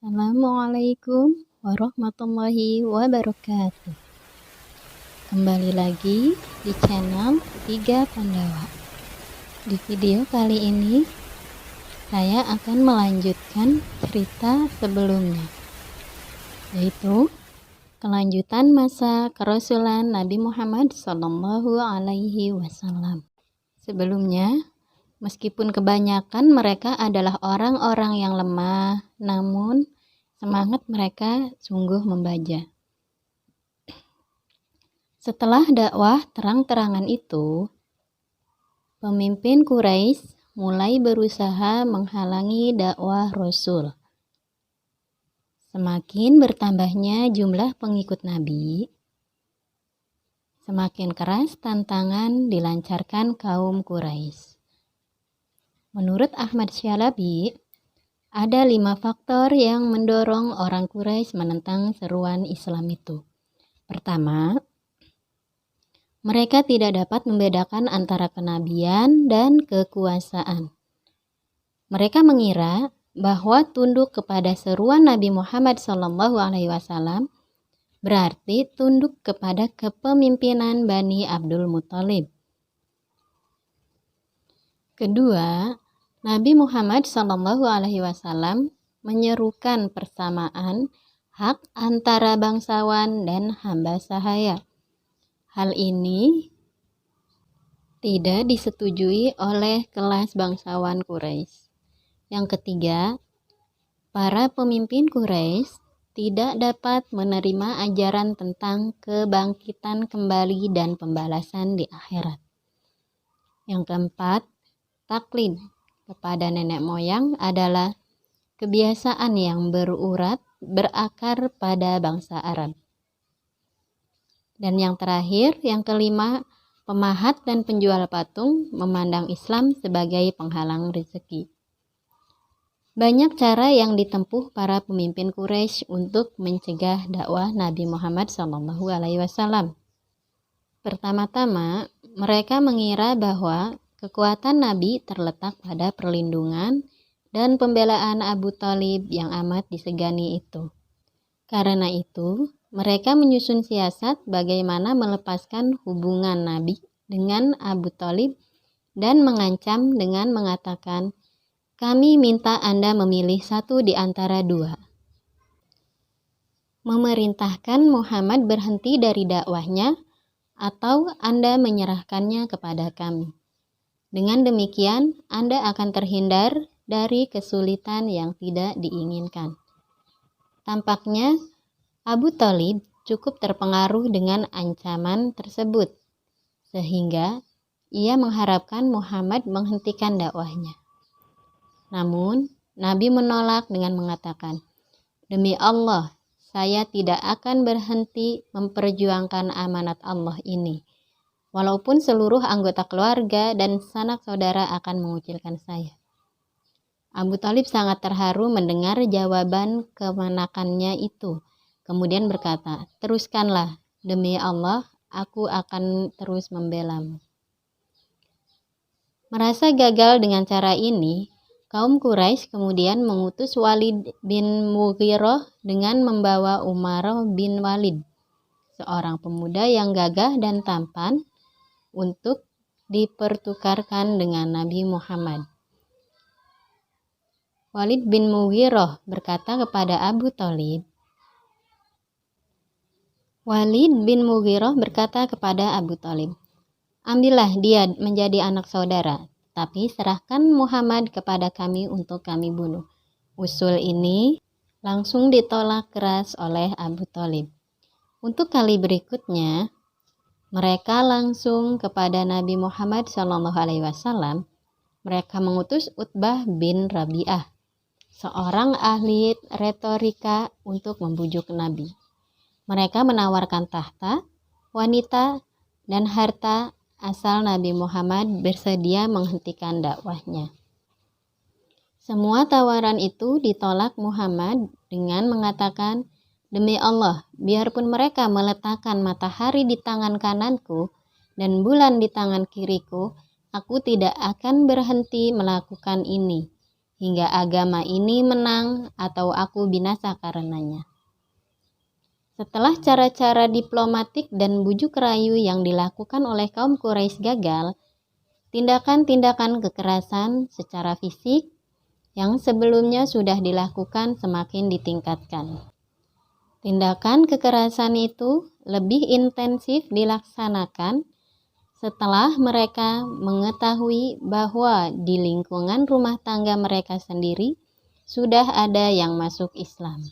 Assalamualaikum warahmatullahi wabarakatuh. Kembali lagi di channel Tiga Pandawa. Di video kali ini saya akan melanjutkan cerita sebelumnya, yaitu kelanjutan masa kerasulan Nabi Muhammad SAW. Sebelumnya, meskipun kebanyakan mereka adalah orang-orang yang lemah, namun semangat mereka sungguh membajak. Setelah dakwah terang-terangan itu, pemimpin Quraisy mulai berusaha menghalangi dakwah Rasul. Semakin bertambahnya jumlah pengikut Nabi, semakin keras tantangan dilancarkan kaum Quraisy. Menurut Ahmad Syalabi, ada 5 faktor yang mendorong orang Quraisy menentang seruan Islam itu. Pertama, mereka tidak dapat membedakan antara kenabian dan kekuasaan. Mereka mengira bahwa tunduk kepada seruan Nabi Muhammad SAW berarti tunduk kepada kepemimpinan Bani Abdul Muthalib. Kedua, Nabi Muhammad SAW menyerukan persamaan hak antara bangsawan dan hamba sahaya. Hal ini tidak disetujui oleh kelas bangsawan Quraisy. Yang ketiga, para pemimpin Quraisy tidak dapat menerima ajaran tentang kebangkitan kembali dan pembalasan di akhirat. Yang keempat, taklid kepada nenek moyang adalah kebiasaan yang berakar pada bangsa Arab. Dan yang terakhir, yang kelima, pemahat dan penjual patung memandang Islam sebagai penghalang rezeki. Banyak cara yang ditempuh para pemimpin Quraisy untuk mencegah dakwah Nabi Muhammad SAW. Pertama-tama, mereka mengira bahwa kekuatan Nabi terletak pada perlindungan dan pembelaan Abu Thalib yang amat disegani itu. Karena itu, mereka menyusun siasat bagaimana melepaskan hubungan Nabi dengan Abu Thalib dan mengancam dengan mengatakan, "Kami minta Anda memilih satu di antara dua. Memerintahkan Muhammad berhenti dari dakwahnya atau Anda menyerahkannya kepada kami. Dengan demikian, Anda akan terhindar dari kesulitan yang tidak diinginkan." Tampaknya Abu Thalib cukup terpengaruh dengan ancaman tersebut, sehingga ia mengharapkan Muhammad menghentikan dakwahnya. Namun, Nabi menolak dengan mengatakan, "Demi Allah, saya tidak akan berhenti memperjuangkan amanat Allah ini, walaupun seluruh anggota keluarga dan sanak saudara akan mengucilkan saya." Abu Thalib sangat terharu mendengar jawaban kemenakannya itu. Kemudian berkata, "Teruskanlah, demi Allah, aku akan terus membelamu." Merasa gagal dengan cara ini, kaum Quraisy kemudian mengutus Walid bin Mughirah dengan membawa Umarah bin Walid, seorang pemuda yang gagah dan tampan, untuk dipertukarkan dengan Nabi Muhammad. Walid bin Mughirah berkata kepada Abu Thalib, "Ambillah dia menjadi anak saudara, tapi serahkan Muhammad kepada kami untuk kami bunuh." Usul ini langsung ditolak keras oleh Abu Thalib. Untuk kali berikutnya, mereka langsung kepada Nabi Muhammad SAW. Mereka mengutus Utbah bin Rabi'ah, seorang ahli retorika, untuk membujuk Nabi. Mereka menawarkan tahta, wanita, dan harta asal Nabi Muhammad bersedia menghentikan dakwahnya. Semua tawaran itu ditolak Muhammad dengan mengatakan, "Demi Allah, biarpun mereka meletakkan matahari di tangan kananku dan bulan di tangan kiriku, aku tidak akan berhenti melakukan ini. hingga agama ini menang atau aku binasa karenanya. Setelah cara-cara diplomatik dan bujuk rayu yang dilakukan oleh kaum Quraisy gagal, tindakan-tindakan kekerasan secara fisik yang sebelumnya sudah dilakukan semakin ditingkatkan. Tindakan kekerasan itu lebih intensif dilaksanakan setelah mereka mengetahui bahwa di lingkungan rumah tangga mereka sendiri sudah ada yang masuk Islam.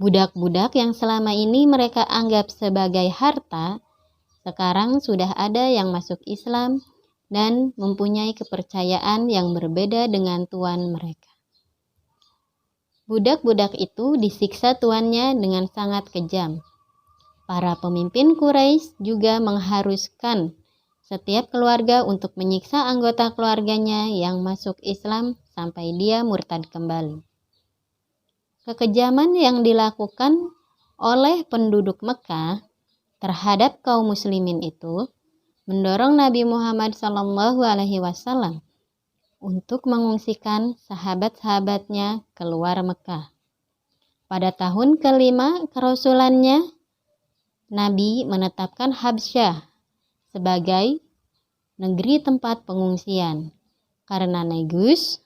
Budak-budak yang selama ini mereka anggap sebagai harta, sekarang sudah ada yang masuk Islam dan mempunyai kepercayaan yang berbeda dengan tuan mereka. Budak-budak itu disiksa tuannya dengan sangat kejam. Para pemimpin Quraisy juga mengharuskan setiap keluarga untuk menyiksa anggota keluarganya yang masuk Islam sampai dia murtad kembali. Kekejaman yang dilakukan oleh penduduk Mekah terhadap kaum muslimin itu mendorong Nabi Muhammad SAW untuk mengungsikan sahabat-sahabatnya keluar Mekah. Pada tahun kelima kerasulannya, Nabi menetapkan Habsyah sebagai negeri tempat pengungsian karena Negus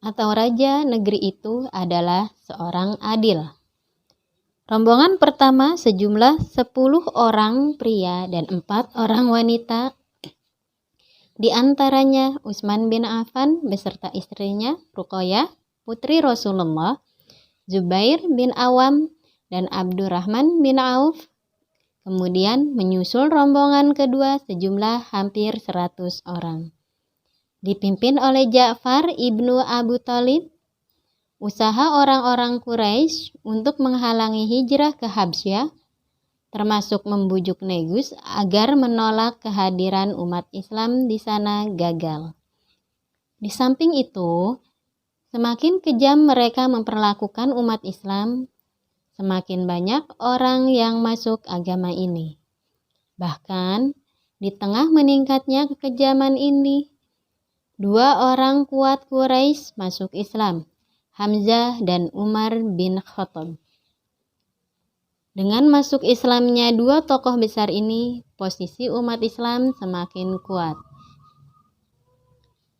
atau raja negeri itu adalah seorang adil. Rombongan pertama sejumlah 10 orang pria dan 4 orang wanita, di antaranya Utsman bin Affan beserta istrinya Ruqayyah, putri Rasulullah, Zubair bin Awam, dan Abdurrahman bin Auf. Kemudian menyusul rombongan kedua sejumlah hampir 100 orang. Dipimpin oleh Ja'far ibnu Abu Thalib. Usaha orang-orang Quraisy untuk menghalangi hijrah ke Habsyah, termasuk membujuk Negus agar menolak kehadiran umat Islam di sana, gagal. Di samping itu, semakin kejam mereka memperlakukan umat Islam, semakin banyak orang yang masuk agama ini. Bahkan, di tengah meningkatnya kekejaman ini, 2 orang kuat Quraisy masuk Islam, Hamzah dan Umar bin Khattab. Dengan masuk Islamnya 2 tokoh besar ini, posisi umat Islam semakin kuat.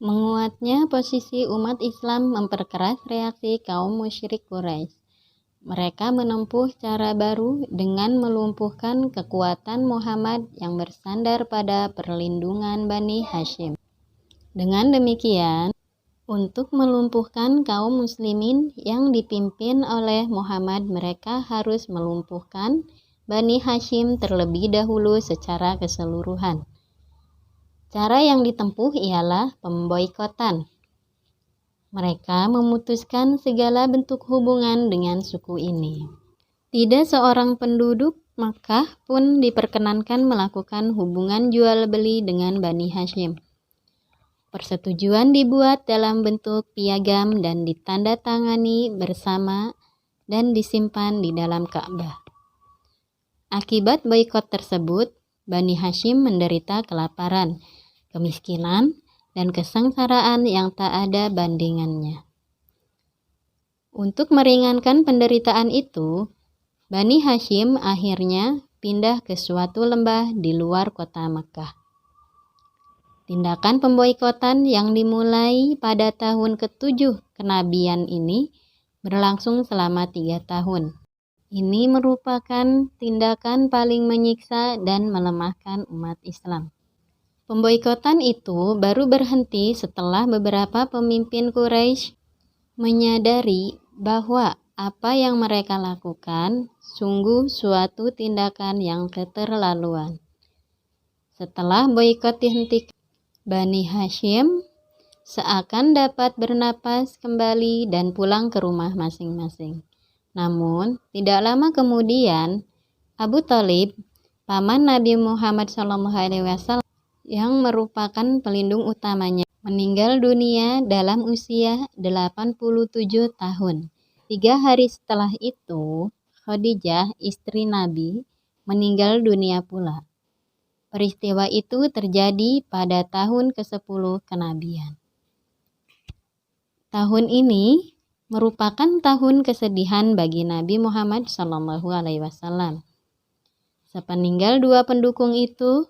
Menguatnya posisi umat Islam memperkeras reaksi kaum musyrik Quraisy. Mereka menempuh cara baru dengan melumpuhkan kekuatan Muhammad yang bersandar pada perlindungan Bani Hashim. Dengan demikian, untuk melumpuhkan kaum muslimin yang dipimpin oleh Muhammad, mereka harus melumpuhkan Bani Hashim terlebih dahulu secara keseluruhan. Cara yang ditempuh ialah pemboikotan. Mereka memutuskan segala bentuk hubungan dengan suku ini. Tidak seorang penduduk Makkah pun diperkenankan melakukan hubungan jual beli dengan Bani Hashim. Persetujuan dibuat dalam bentuk piagam dan ditandatangani bersama dan disimpan di dalam Ka'bah. Akibat boikot tersebut, Bani Hashim menderita kelaparan, kemiskinan, dan kesengsaraan yang tak ada bandingannya. Untuk meringankan penderitaan itu, Bani Hashim akhirnya pindah ke suatu lembah di luar kota Makkah. Tindakan pemboikotan yang dimulai pada tahun ke-7 kenabian ini berlangsung selama 3 tahun. Ini merupakan tindakan paling menyiksa dan melemahkan umat Islam. Pemboikotan itu baru berhenti setelah beberapa pemimpin Quraisy menyadari bahwa apa yang mereka lakukan sungguh suatu tindakan yang keterlaluan. Setelah boikot dihentikan, Bani Hashim seakan dapat bernapas kembali dan pulang ke rumah masing-masing. Namun, tidak lama kemudian, Abu Thalib, paman Nabi Muhammad SAW yang merupakan pelindung utamanya, meninggal dunia dalam usia 87 tahun. 3 hari setelah itu, Khadijah, istri Nabi, meninggal dunia pula. Peristiwa itu terjadi pada tahun ke-10 kenabian. Tahun ini merupakan tahun kesedihan bagi Nabi Muhammad SAW. Sepeninggal dua pendukung itu,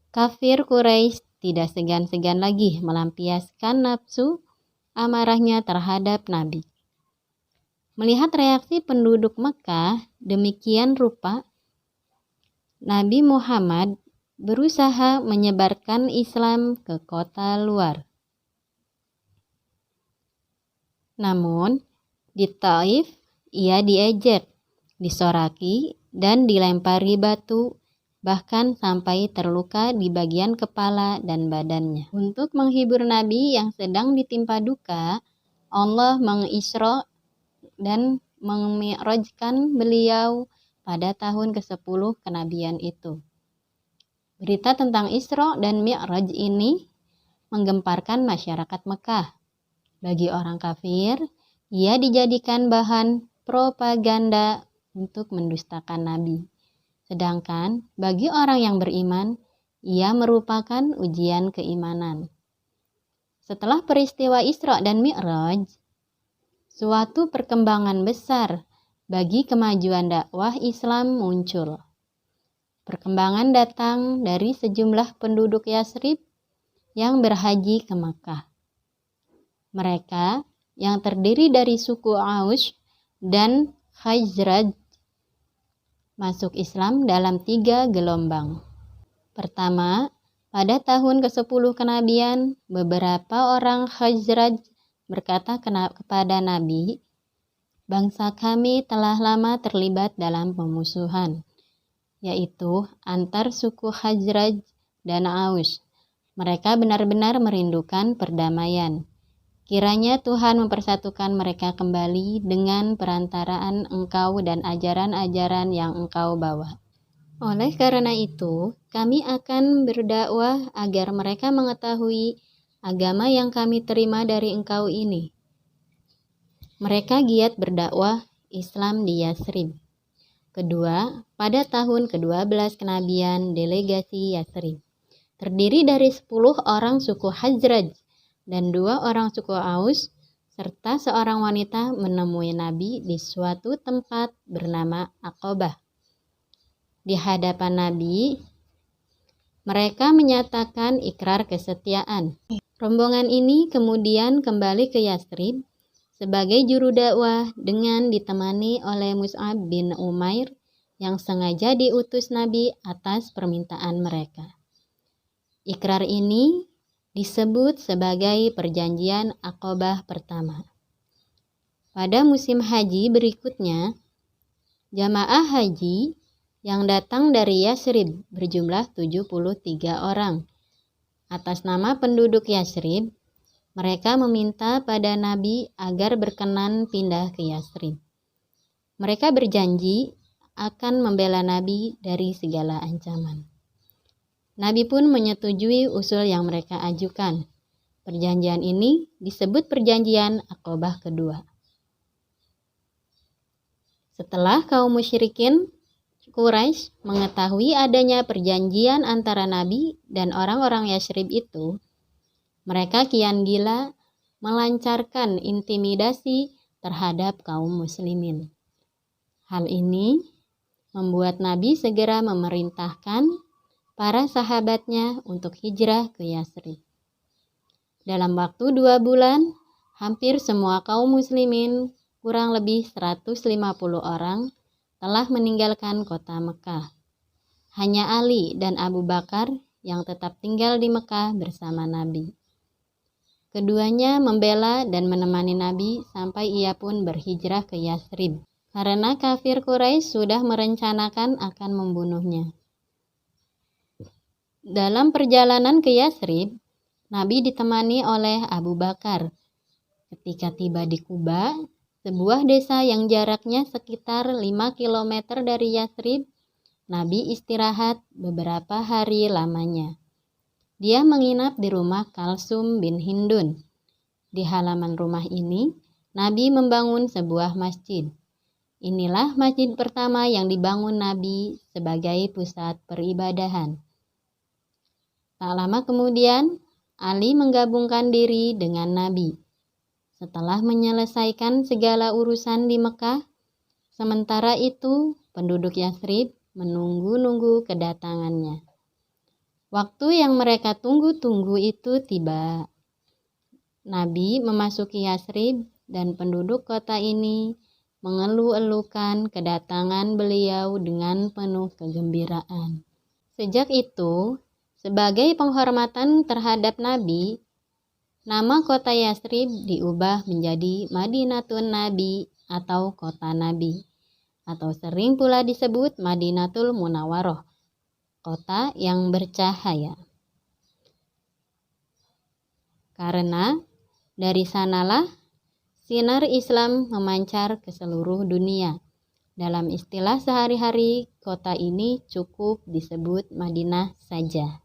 kafir Quraisy tidak segan-segan lagi melampiaskan nafsu amarahnya terhadap Nabi. Melihat reaksi penduduk Mekah demikian rupa, Nabi Muhammad berusaha menyebarkan Islam ke kota luar. Namun, di Taif ia diejek, disoraki, dan dilempari batu, bahkan sampai terluka di bagian kepala dan badannya. Untuk menghibur Nabi yang sedang ditimpa duka, Allah mengisra dan memi'rajkan beliau pada tahun ke-10 kenabian itu. Berita tentang Isra dan Mi'raj ini menggemparkan masyarakat Mekah. Bagi orang kafir, ia dijadikan bahan propaganda untuk mendustakan Nabi. Sedangkan bagi orang yang beriman, ia merupakan ujian keimanan. Setelah peristiwa Isra dan Mi'raj, suatu perkembangan besar bagi kemajuan dakwah Islam muncul. Perkembangan datang dari sejumlah penduduk Yasrib yang berhaji ke Makkah. Mereka yang terdiri dari suku Aus dan Khazraj masuk Islam dalam 3 gelombang. Pertama, pada tahun ke-10 kenabian, beberapa orang Khazraj berkata kepada Nabi, "Bangsa kami telah lama terlibat dalam pemusuhan, yaitu antar suku Khazraj dan Aus. Mereka benar-benar merindukan perdamaian. Kiranya Tuhan mempersatukan mereka kembali dengan perantaraan Engkau dan ajaran-ajaran yang Engkau bawa. Oleh karena itu, kami akan berdakwah agar mereka mengetahui agama yang kami terima dari Engkau ini." Mereka giat berdakwah Islam di Yasrib. Kedua, pada tahun ke-12 kenabian, delegasi Yasrib terdiri dari 10 orang suku Khazraj dan 2 orang suku Aus, serta seorang wanita menemui Nabi di suatu tempat bernama Aqabah. Di hadapan Nabi, mereka menyatakan ikrar kesetiaan. Rombongan ini kemudian kembali ke Yasrib sebagai juru dakwah dengan ditemani oleh Mus'ab bin Umair yang sengaja diutus Nabi atas permintaan mereka. Ikrar ini disebut sebagai perjanjian Aqabah pertama. Pada musim haji berikutnya, jamaah haji yang datang dari Yasrib berjumlah 73 orang. Atas nama penduduk Yasrib, mereka meminta pada Nabi agar berkenan pindah ke Yasrib. Mereka berjanji akan membela Nabi dari segala ancaman. Nabi pun menyetujui usul yang mereka ajukan. Perjanjian ini disebut perjanjian Aqabah kedua. Setelah kaum musyrikin Quraisy mengetahui adanya perjanjian antara Nabi dan orang-orang Yasrib itu, mereka kian gila melancarkan intimidasi terhadap kaum muslimin. Hal ini membuat Nabi segera memerintahkan para sahabatnya untuk hijrah ke Yasrib. Dalam waktu 2 bulan, hampir semua kaum muslimin, kurang lebih 150 orang, telah meninggalkan kota Mekah. Hanya Ali dan Abu Bakar yang tetap tinggal di Mekah bersama Nabi. Keduanya membela dan menemani Nabi sampai ia pun berhijrah ke Yasrib, karena kafir Quraisy sudah merencanakan akan membunuhnya. Dalam perjalanan ke Yasrib, Nabi ditemani oleh Abu Bakar. Ketika tiba di Quba, sebuah desa yang jaraknya sekitar 5 km dari Yasrib, Nabi istirahat beberapa hari lamanya. Dia menginap di rumah Kalsum bin Hindun. Di halaman rumah ini, Nabi membangun sebuah masjid. Inilah masjid pertama yang dibangun Nabi sebagai pusat peribadahan. Tak lama kemudian, Ali menggabungkan diri dengan Nabi. setelah menyelesaikan segala urusan di Mekah. Sementara itu, penduduk Yatsrib menunggu-nunggu kedatangannya. Waktu yang mereka tunggu-tunggu itu tiba. Nabi memasuki Yatsrib dan penduduk kota ini mengeluh-elukan kedatangan beliau dengan penuh kegembiraan. Sejak itu, sebagai penghormatan terhadap Nabi, nama kota Yatsrib diubah menjadi Madinatun Nabi atau kota Nabi, atau sering pula disebut Madinatul Munawwaroh, kota yang bercahaya. Karena dari sanalah sinar Islam memancar ke seluruh dunia. Dalam istilah sehari-hari, kota ini cukup disebut Madinah saja.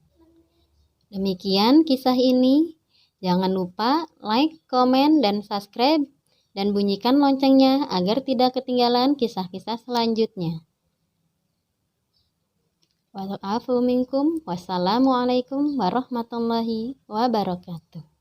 Demikian kisah ini. Jangan lupa like, komen, dan subscribe, dan bunyikan loncengnya agar tidak ketinggalan kisah-kisah selanjutnya. Wassalamualaikum warahmatullahi wabarakatuh.